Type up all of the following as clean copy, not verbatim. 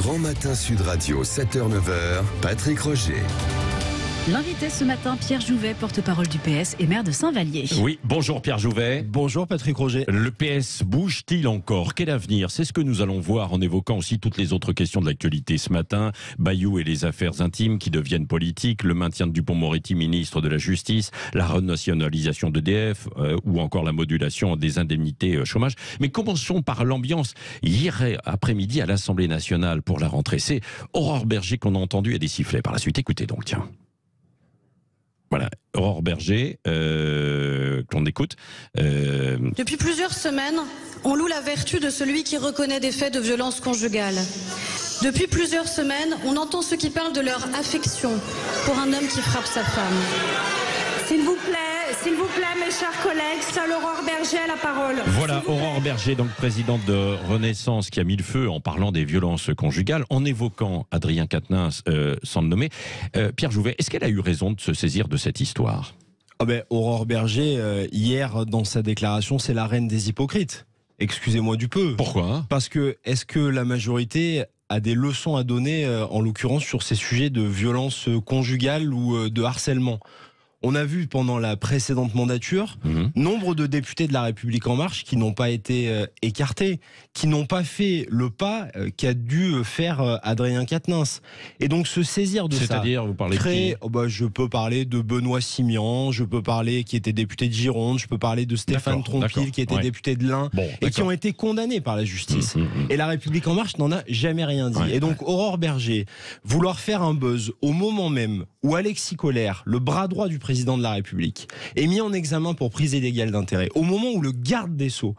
Grand Matin Sud Radio, 7h-9h, Patrick Roger. L'invité ce matin, Pierre Jouvet, porte-parole du PS et maire de Saint-Vallier. Oui, bonjour Pierre Jouvet. Bonjour Patrick Roger. Le PS bouge-t-il encore? Quel avenir? C'est ce que nous allons voir en évoquant aussi toutes les autres questions de l'actualité ce matin. Bayou et les affaires intimes qui deviennent politiques, le maintien de Dupond-Moretti, ministre de la Justice, la renationalisation d'EDF ou encore la modulation des indemnités chômage. Mais commençons par l'ambiance hier après-midi à l'Assemblée nationale pour la rentrée. C'est Aurore Berger qu'on a entendu et des sifflets par la suite. Écoutez donc, tiens. Voilà, Aurore Berger, qu'on écoute. Depuis plusieurs semaines, on loue la vertu de celui qui reconnaît des faits de violence conjugale. Depuis plusieurs semaines, on entend ceux qui parlent de leur affection pour un homme qui frappe sa femme. S'il vous plaît, mes chers collègues, seule Aurore Berger a la parole. Voilà, Aurore Berger, donc présidente de Renaissance, qui a mis le feu en parlant des violences conjugales, en évoquant Adrien Quatennens, sans le nommer. Pierre Jouvet, est-ce qu'elle a eu raison de se saisir de cette histoire ? Aurore Berger, hier, dans sa déclaration, c'est la reine des hypocrites. Excusez-moi du peu. Pourquoi ? Parce que, est-ce que la majorité a des leçons à donner, en l'occurrence, sur ces sujets de violence conjugale ou de harcèlement ? On a vu pendant la précédente mandature nombre de députés de La République En Marche qui n'ont pas été écartés, qui n'ont pas fait le pas qu'a dû faire Adrien Quatennens. Et donc se saisir de ça. C'est-à-dire, vous parlez de qui ? Je peux parler de Benoît Simian, je peux parler qui était député de Gironde, je peux parler de Stéphane Tronquil qui était député de l'Ain et qui ont été condamnés par la justice. Et La République En Marche n'en a jamais rien dit. Et donc Aurore Berger, vouloir faire un buzz au moment même où Alexis Collère, le bras droit du président de la République, est mis en examen pour prise illégale d'intérêt, au moment où le garde des Sceaux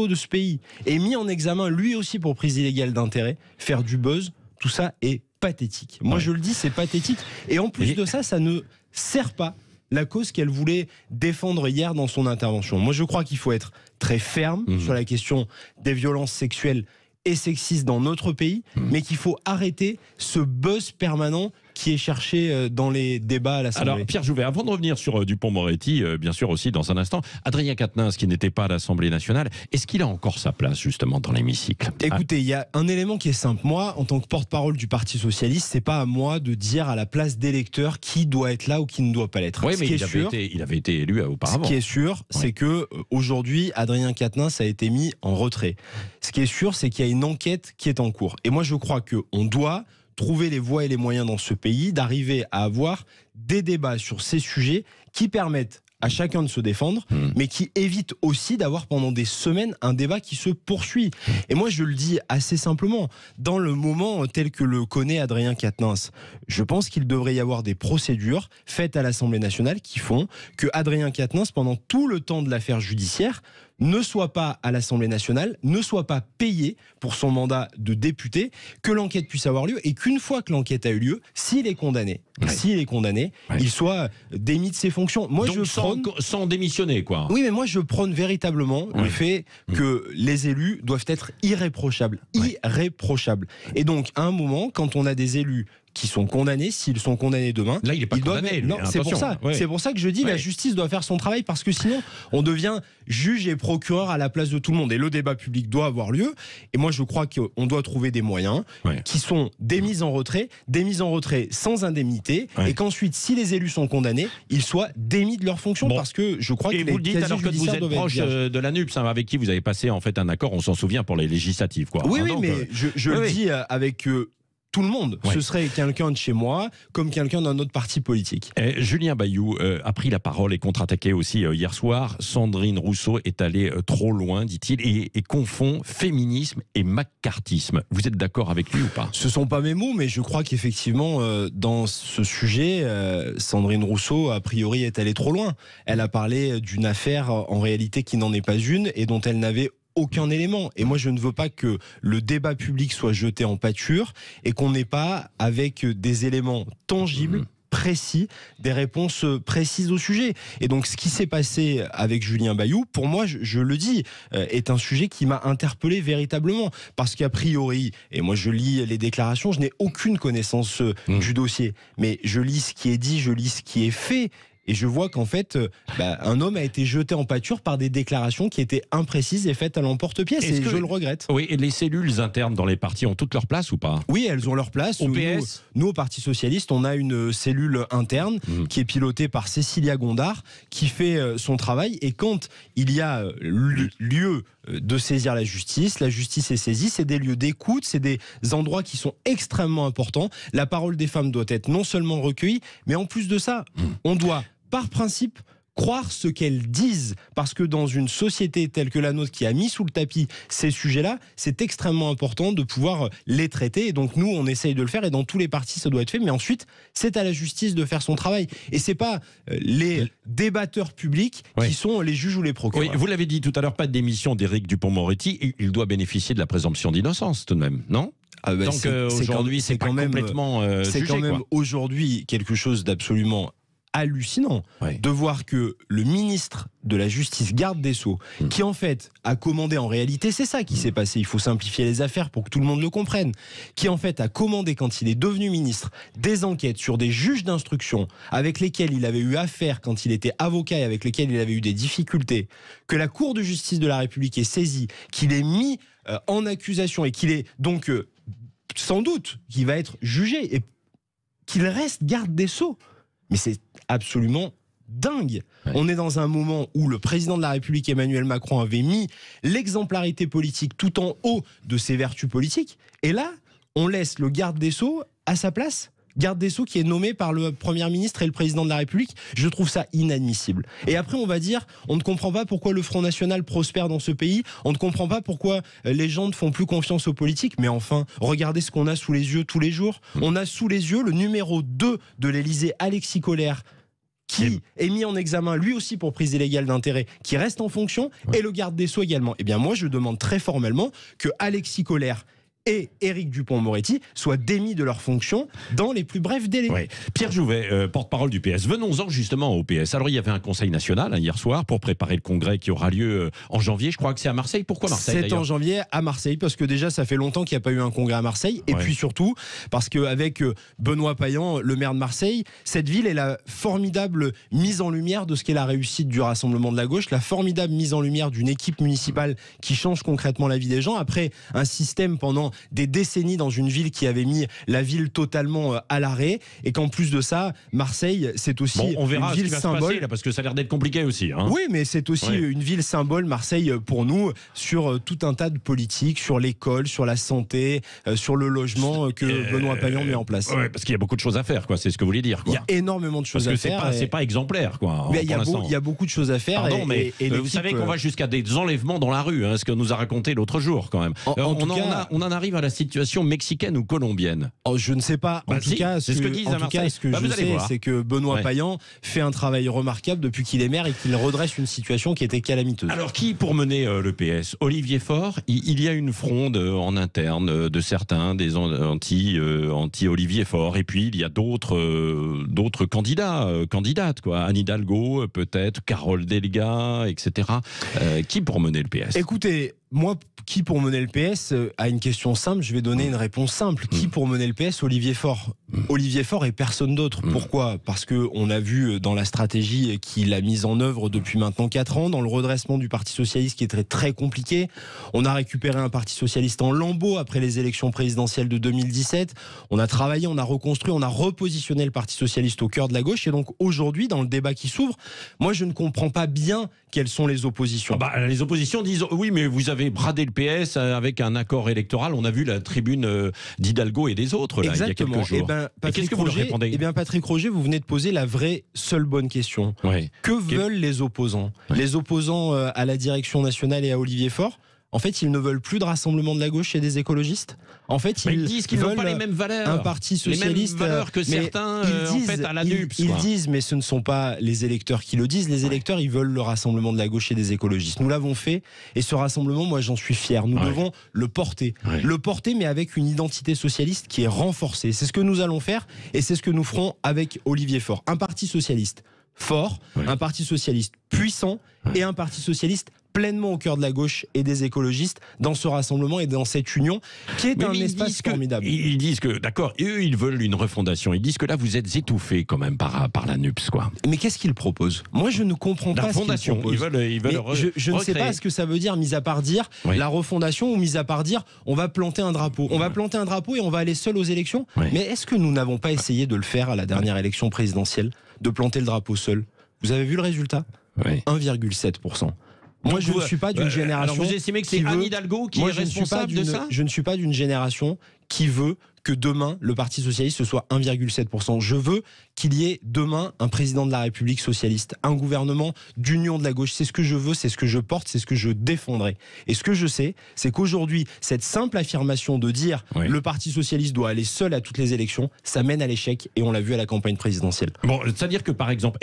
de ce pays est mis en examen lui aussi pour prise illégale d'intérêt, faire du buzz, tout ça est pathétique. Moi je le dis, c'est pathétique. Et en plus de ça, ça ne sert pas la cause qu'elle voulait défendre hier dans son intervention. Moi je crois qu'il faut être très ferme sur la question des violences sexuelles et sexistes dans notre pays, mais qu'il faut arrêter ce buzz permanent qui est cherché dans les débats à l'Assemblée. Alors Pierre Jouvet, avant de revenir sur Dupond-Moretti, bien sûr aussi dans un instant, Adrien Quatennens qui n'était pas à l'Assemblée nationale, est-ce qu'il a encore sa place justement dans l'hémicycle ? Écoutez, il y a un élément qui est simple. Moi, en tant que porte-parole du Parti Socialiste, c'est pas à moi de dire à la place d'électeurs qui doit être là ou qui ne doit pas l'être. Oui, mais il avait été élu auparavant. Ce qui est sûr, c'est que aujourd'hui, Adrien Quatennens a été mis en retrait. Ce qui est sûr, c'est qu'il y a une enquête qui est en cours. Et moi, je crois qu'on doit trouver les voies et les moyens dans ce pays d'arriver à avoir des débats sur ces sujets qui permettent à chacun de se défendre, mais qui évite aussi d'avoir pendant des semaines un débat qui se poursuit. Et moi, je le dis assez simplement, dans le moment tel que le connaît Adrien Quatennens, je pense qu'il devrait y avoir des procédures faites à l'Assemblée nationale qui font que Adrien Quatennens, pendant tout le temps de l'affaire judiciaire, ne soit pas à l'Assemblée nationale, ne soit pas payé pour son mandat de député, que l'enquête puisse avoir lieu et qu'une fois que l'enquête a eu lieu, s'il est condamné, il soit démis de ses fonctions. Moi, donc sans démissionner, quoi. Oui, mais moi je prône véritablement le fait que les élus doivent être irréprochables. Irréprochables. Et donc, à un moment, quand on a des élus qui sont condamnés, s'ils sont condamnés demain, là il est pas condamné. Non, c'est pour ça. C'est pour ça que je dis la justice doit faire son travail, parce que sinon on devient juge et procureur à la place de tout le monde. Et le débat public doit avoir lieu. Et moi je crois qu'on doit trouver des moyens qui sont des mises en retrait sans indemnité, et qu'ensuite, si les élus sont condamnés, ils soient démis de leurs fonctions, parce que je crois que vous le dites alors que vous êtes proche de la NUPS, avec qui vous avez passé en fait un accord, on s'en souvient, pour les législatives, quoi. Oui, mais je le dis avec tout le monde. Ce serait quelqu'un de chez moi comme quelqu'un d'un autre parti politique. Julien Bayou a pris la parole et contre-attaqué aussi hier soir. Sandrine Rousseau est allée trop loin, dit-il, et confond féminisme et maccartisme. Vous êtes d'accord avec lui ou pas ? Ce ne sont pas mes mots, mais je crois qu'effectivement, dans ce sujet, Sandrine Rousseau, a priori, est allée trop loin. Elle a parlé d'une affaire, en réalité, qui n'en est pas une et dont elle n'avait aucun élément. Et moi, je ne veux pas que le débat public soit jeté en pâture et qu'on n'ait pas, avec des éléments tangibles, précis, des réponses précises au sujet. Et donc, ce qui s'est passé avec Julien Bayou, pour moi, je le dis, est un sujet qui m'a interpellé véritablement. Parce qu'a priori, et moi je lis les déclarations, je n'ai aucune connaissance du dossier, mais je lis ce qui est dit, je lis ce qui est fait. et je vois qu'en fait, un homme a été jeté en pâture par des déclarations qui étaient imprécises et faites à l'emporte-pièce, et je le regrette. Oui, et les cellules internes dans les partis ont toutes leur place ou pas? Oui, elles ont leur place. Au PS, nous, au Parti Socialiste, on a une cellule interne qui est pilotée par Cécilia Gondard, qui fait son travail, et quand il y a lieu de saisir la justice est saisie, c'est des lieux d'écoute, c'est des endroits qui sont extrêmement importants. La parole des femmes doit être non seulement recueillie, mais en plus de ça, on doit, par principe, croire ce qu'elles disent, parce que dans une société telle que la nôtre qui a mis sous le tapis ces sujets-là, c'est extrêmement important de pouvoir les traiter, et donc nous on essaye de le faire, et dans tous les partis ça doit être fait, mais ensuite c'est à la justice de faire son travail, et c'est pas les débatteurs publics qui sont les juges ou les procureurs. Oui, vous l'avez dit tout à l'heure, pas de démission d'Éric Dupond-Moretti, il doit bénéficier de la présomption d'innocence tout de même, non? Donc aujourd'hui c'est quand même complètement c'est jugé, quand même aujourd'hui quelque chose d'absolument hallucinant de voir que le ministre de la Justice, garde des Sceaux, qui en fait a commandé, en réalité c'est ça qui s'est passé, il faut simplifier les affaires pour que tout le monde le comprenne, qui en fait a commandé, quand il est devenu ministre, des enquêtes sur des juges d'instruction avec lesquels il avait eu affaire quand il était avocat et avec lesquels il avait eu des difficultés, que la Cour de justice de la République est saisie, qu'il est mis en accusation et qu'il est donc sans doute qu'il va être jugé et qu'il reste garde des Sceaux. Mais c'est absolument dingue. On est dans un moment où le président de la République, Emmanuel Macron, avait mis l'exemplarité politique tout en haut de ses vertus politiques. Et là, on laisse le garde des Sceaux à sa place. Garde des Sceaux qui est nommé par le Premier ministre et le président de la République. Je trouve ça inadmissible. Et après, on va dire, on ne comprend pas pourquoi le Front National prospère dans ce pays, on ne comprend pas pourquoi les gens ne font plus confiance aux politiques. Mais enfin, regardez ce qu'on a sous les yeux tous les jours. On a sous les yeux le numéro 2 de l'Élysée, Alexis Collère, qui est mis en examen lui aussi pour prise illégale d'intérêt, qui reste en fonction, et le garde des Sceaux également. Eh bien moi, je demande très formellement que Alexis Collère et Éric Dupond-Moretti soient démis de leurs fonctions dans les plus brefs délais. Oui. Pierre Jouvet, porte-parole du PS. Venons-en justement au PS. Alors il y avait un conseil national hier soir pour préparer le congrès qui aura lieu en janvier. Je crois que c'est à Marseille. Pourquoi Marseille? C'est en janvier à Marseille, parce que déjà ça fait longtemps qu'il n'y a pas eu un congrès à Marseille, et puis surtout parce qu'avec Benoît Payan, le maire de Marseille, cette ville est la formidable mise en lumière de ce qu'est la réussite du Rassemblement de la gauche, la formidable mise en lumière d'une équipe municipale qui change concrètement la vie des gens, après un système pendant des décennies dans une ville qui avait mis la ville totalement à l'arrêt, et qu'en plus de ça, Marseille, c'est aussi on verra une ville ce qui va symbole. se passer, là, parce que ça a l'air d'être compliqué aussi. Oui, mais c'est aussi une ville symbole, Marseille, pour nous, sur tout un tas de politiques, sur l'école, sur la santé, sur le logement que Benoît Payan met en place. Oui, parce qu'il y a beaucoup de choses à faire, c'est ce que vous voulez dire. Il y a énormément de choses à faire. C'est pas exemplaire, Mais il y a beaucoup de choses à faire. Pardon, mais vous savez qu'on va jusqu'à des enlèvements dans la rue, ce que nous a raconté l'autre jour quand même. On en arrive à la situation mexicaine ou colombienne. Je ne sais pas. En tout cas, ce que je sais, c'est que Benoît Payan fait un travail remarquable depuis qu'il est maire et qu'il redresse une situation qui était calamiteuse. Alors, qui pour mener le PS? Olivier Faure. Il y a une fronde en interne de certains, des anti-Olivier Faure. Et puis, il y a d'autres candidates, quoi. Anne Hidalgo, peut-être, Carole Delga, etc. Qui pour mener le PS? Écoutez, moi, qui pour mener le PS, à une question simple, je vais donner une réponse simple. Qui pour mener le PS? Olivier Faure. Olivier Faure et personne d'autre. Pourquoi? Parce qu'on a vu dans la stratégie qu'il a mise en œuvre depuis maintenant 4 ans, dans le redressement du Parti Socialiste qui est très, très compliqué. On a récupéré un Parti Socialiste en lambeaux après les élections présidentielles de 2017. On a travaillé, on a reconstruit, on a repositionné le Parti Socialiste au cœur de la gauche. Et donc aujourd'hui, dans le débat qui s'ouvre, moi je ne comprends pas bien quelles sont les oppositions. Les oppositions disent oui, mais vous avez bradé le PS avec un accord électoral. On a vu la tribune d'Hidalgo et des autres là, il y a quelques jours. Qu'est-ce que vous leur répondez? Patrick Roger, vous venez de poser la vraie seule bonne question. Que veulent les opposants? Les opposants à la direction nationale et à Olivier Faure, en fait, ils ne veulent plus de rassemblement de la gauche et des écologistes. En fait, ils disent qu'ils n'ont pas les mêmes valeurs. Un parti socialiste, les mêmes valeurs que certains en fait à la NUPS. Ils disent, mais ce ne sont pas les électeurs qui le disent. Les électeurs, ils veulent le rassemblement de la gauche et des écologistes. Nous l'avons fait, et ce rassemblement, moi, j'en suis fier. Nous devons le porter. Le porter, mais avec une identité socialiste qui est renforcée. C'est ce que nous allons faire, et c'est ce que nous ferons avec Olivier Faure. Un parti socialiste fort, un parti socialiste puissant et un parti socialiste pleinement au cœur de la gauche et des écologistes dans ce rassemblement et dans cette union qui est un espace formidable. Ils disent que, d'accord, eux, ils veulent une refondation. Ils disent que là, vous êtes étouffés quand même par la NUPS, quoi. Mais qu'est-ce qu'ils proposent? Moi, je ne comprends pas ce qu'ils proposent. Ils veulent je ne sais pas ce que ça veut dire, mis à part dire la refondation ou mis à part dire on va planter un drapeau. On va planter un drapeau et on va aller seul aux élections. Mais est-ce que nous n'avons pas essayé de le faire à la dernière élection présidentielle, de planter le drapeau seul? Vous avez vu le résultat? 1,7%. Moi, je ne suis pas d'une génération. Alors vous estimez que c'est Anne Hidalgo qui est responsable de ça? Je ne suis pas d'une génération qui veut que demain, le Parti Socialiste, ce soit 1,7%. Je veux qu'il y ait demain un président de la République socialiste, un gouvernement d'union de la gauche. C'est ce que je veux, c'est ce que je porte, c'est ce que je défendrai. Et ce que je sais, c'est qu'aujourd'hui, cette simple affirmation de dire le Parti Socialiste doit aller seul à toutes les élections, ça mène à l'échec, et on l'a vu à la campagne présidentielle. Bon, c'est-à-dire que par exemple,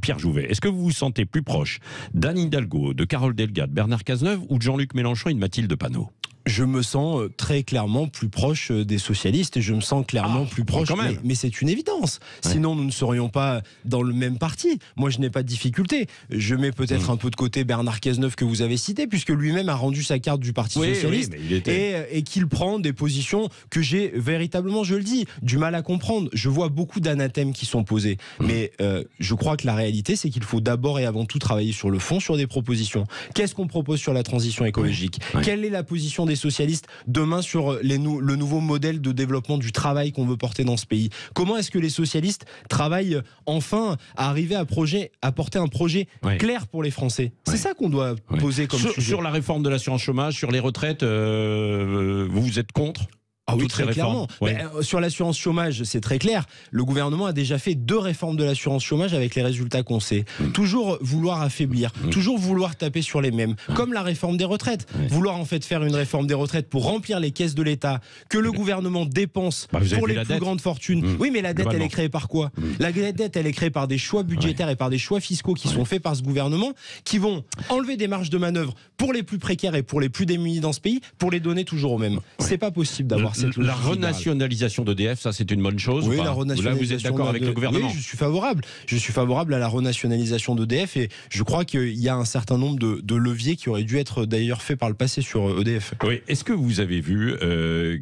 Pierre Jouvet, est-ce que vous vous sentez plus proche d'Anne Hidalgo, de Carole Delga, de Bernard Cazeneuve ou de Jean-Luc Mélenchon et de Mathilde Panot? Je me sens très clairement plus proche des socialistes et je me sens clairement plus proche. Mais c'est une évidence. Sinon, nous ne serions pas dans le même parti. Moi, je n'ai pas de difficulté. Je mets peut-être un peu de côté Bernard Cazeneuve que vous avez cité, puisque lui-même a rendu sa carte du Parti Socialiste et qu'il prend des positions que j'ai véritablement, je le dis, du mal à comprendre. Je vois beaucoup d'anathèmes qui sont posés. Mais je crois que la réalité, c'est qu'il faut d'abord et avant tout travailler sur le fond, sur des propositions. Qu'est-ce qu'on propose sur la transition écologique? Quelle est la position des socialistes demain sur le nouveau modèle de développement du travail qu'on veut porter dans ce pays? Comment est-ce que les socialistes travaillent enfin à arriver à porter un projet clair pour les Français? C'est ça qu'on doit poser comme sujet. Sur la réforme de l'assurance chômage, sur les retraites, vous êtes contre? Ah oui, très clairement. Sur l'assurance chômage, c'est très clair. Le gouvernement a déjà fait 2 réformes de l'assurance chômage avec les résultats qu'on sait. Toujours vouloir affaiblir, toujours vouloir taper sur les mêmes. Comme la réforme des retraites. Vouloir en fait faire une réforme des retraites pour remplir les caisses de l'État que le gouvernement dépense pour les plus grandes fortunes. Oui, mais la dette, elle est créée par quoi? La dette, elle est créée par des choix budgétaires et par des choix fiscaux qui sont faits par ce gouvernement, qui vont enlever des marges de manœuvre pour les plus précaires et pour les plus démunis dans ce pays, pour les donner toujours aux mêmes. C'est pas possible d'avoir la renationalisation d'EDF, ça c'est une bonne chose? Oui, la renationalisation. Là, vous êtes d'accord avec le gouvernement? Oui, je suis favorable. Je suis favorable à la renationalisation d'EDF et je crois qu'il y a un certain nombre de leviers qui auraient dû être d'ailleurs faits par le passé sur EDF. Oui. Est-ce que vous avez vu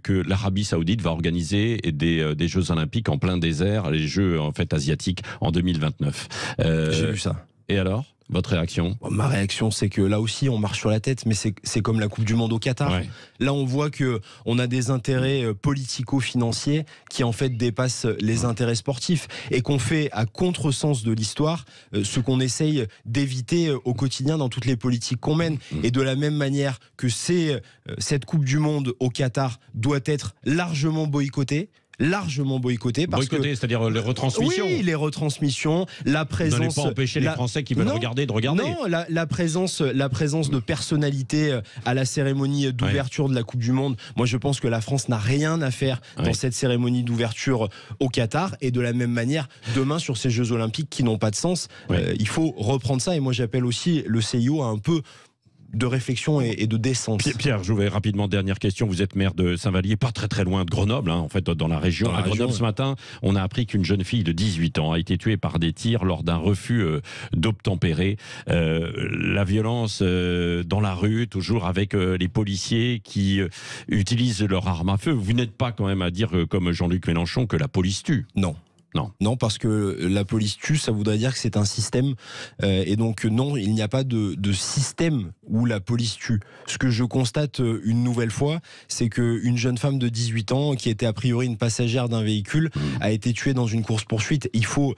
que l'Arabie Saoudite va organiser des Jeux Olympiques en plein désert, les Jeux en fait asiatiques en 2029? J'ai vu ça. Et alors? Votre réaction? Ma réaction, c'est que là aussi, on marche sur la tête, mais c'est comme la Coupe du Monde au Qatar. Là, on voit qu'on a des intérêts politico-financiers qui, en fait, dépassent les intérêts sportifs et qu'on fait à contresens de l'histoire ce qu'on essaye d'éviter au quotidien dans toutes les politiques qu'on mène. Et de la même manière que cette Coupe du Monde au Qatar doit être largement boycottée, c'est-à-dire les retransmissions. Oui, les retransmissions, la présence. Ne pas empêcher les Français qui veulent regarder de regarder. Non, la présence de personnalités à la cérémonie d'ouverture de la Coupe du Monde. Moi, je pense que la France n'a rien à faire dans cette cérémonie d'ouverture au Qatar. Et de la même manière, demain sur ces Jeux Olympiques qui n'ont pas de sens, il faut reprendre ça. Et moi, j'appelle aussi le CIO à un peu de réflexion et de décence. Pierre Jouvet, rapidement, dernière question. Vous êtes maire de Saint-Vallier, pas très loin de Grenoble, en fait, dans la région. À Grenoble, ce matin, on a appris qu'une jeune fille de 18 ans a été tuée par des tirs lors d'un refus d'obtempérer. La violence dans la rue, toujours avec les policiers qui utilisent leur arme à feu. Vous n'êtes pas quand même à dire, comme Jean-Luc Mélenchon, que la police tue? Non, parce que la police tue, ça voudrait dire que c'est un système. Et donc, non, il n'y a pas de système où la police tue. Ce que je constate une nouvelle fois, c'est qu'une jeune femme de 18 ans, qui était a priori une passagère d'un véhicule, a été tuée dans une course-poursuite. Il faut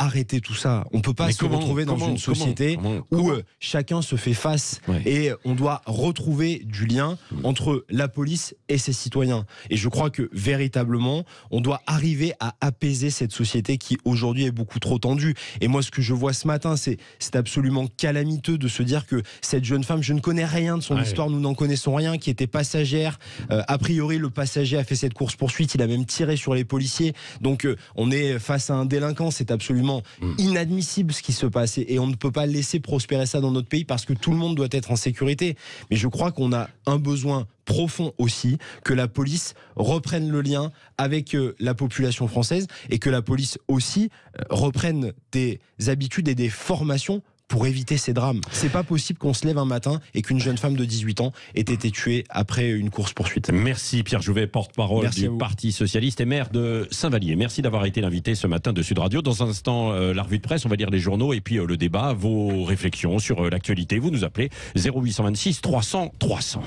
arrêter tout ça. On ne peut pas se retrouver dans une société où chacun se fait face et on doit retrouver du lien entre la police et ses citoyens. Et je crois que véritablement, on doit arriver à apaiser cette société qui aujourd'hui est beaucoup trop tendue. Et moi, ce que je vois ce matin, c'est absolument calamiteux de se dire que cette jeune femme, je ne connais rien de son histoire, nous n'en connaissons rien, qui était passagère. A priori, le passager a fait cette course-poursuite, il a même tiré sur les policiers. Donc, on est face à un délinquant, c'est absolument inadmissible ce qui se passe et on ne peut pas laisser prospérer ça dans notre pays parce que tout le monde doit être en sécurité. Mais je crois qu'on a un besoin profond aussi, que la police reprenne le lien avec la population française et que la police aussi reprenne des habitudes et des formations pour éviter ces drames. C'est pas possible qu'on se lève un matin et qu'une jeune femme de 18 ans ait été tuée après une course-poursuite. Merci Pierre Jouvet, porte-parole du Parti Socialiste et maire de Saint-Vallier. Merci d'avoir été l'invité ce matin de Sud Radio. Dans un instant, la revue de presse, on va lire les journaux et puis le débat, vos réflexions sur l'actualité. Vous nous appelez 0826 300 300.